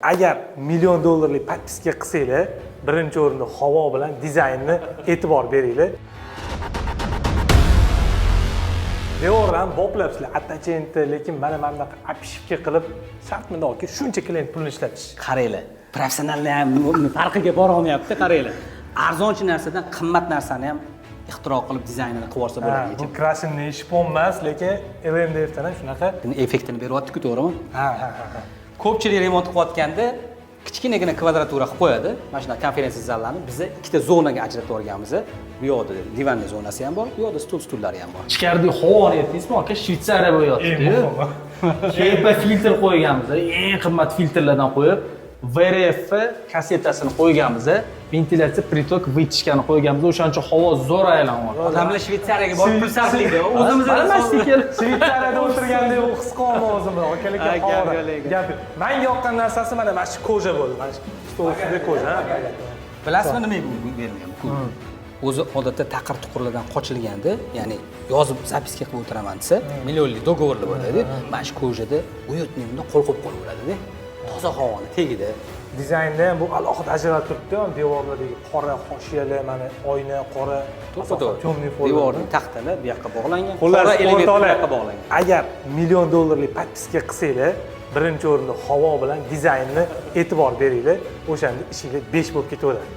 Agar $1,000,000lik podpiska qilsanglar, birinchi o'rinda havo bilan dizaynni e'tibor beringlar. Devordan boplabsizlar, attachentni, lekin mana bunaqa apishivka qilib, shartmi-ki shuncha klient pulini ishlatish. Qaranglar, professionallar ham farqiga bora olmayapti, qaranglar. Arzonchi narsadan qimmat narsani ham ixtiro qilib dizaynini qilib olsa bo'ladi. Bu krashinni ish bo'lmas, lekin LMDFdan ham shunaqa effektini beryapti-ku, to'g'rimi? Ha. Ko'pchilik remont qilayotganda kichkinagina kvadratura qilib qo'yadi. Mana shunday konferensiya zallarini biz ikkita zonaga ajratib olganmiz. Bu yoqda divanli zonasi ham bor, bu yoqda stullari ham bor. Ichkarida havoni aytdingizmi aka? Shvetsariya bo'lyapti-ku. Kepa filtr qo'yganmiz. Eng qimmat filtrlardan qo'yib, VRF kassetasini qo'yganmiz. Ventilyatsiya pritok vytishkani qo'yganmiz. O'shancha havo zo'r aylanyapti. Odamlar Shvetsariyaga borib pul sarflaydi. O'zimizda Shvetsariyada o'tirganda u his qilaman o'zimni, akalikka havo. Men yoqqan narsasi mana shu koja bo'ldi. Mana shu stolda koja. Bilasizmi nima bu berilgan pul? O'zi odatda taqir-tuqirlardan qochilganda, ya'ni yozib zapiska qilib o'tiraman desa, millionlik dogovorlar bo'ladi. Mana shu kojada uyutningda qo'l qo'yib qolaveradi-da. Toza havoni tegida. Dizaynda ham bu alohida ajralib turibdi-ku, devorlardagi qora hoshiyalar, mana oyna, qora, to'g'ri. Devorning taxtalari bu yoqqa bog'langan, qora elementlar bu yoqqa bog'langan. Agar $1,000,000lik podpiska qilsanglar, birinchi o'rinda havo bilan dizaynni e'tibor beringlar, o'shanda ishingiz 5 bo'lib ketaveradi.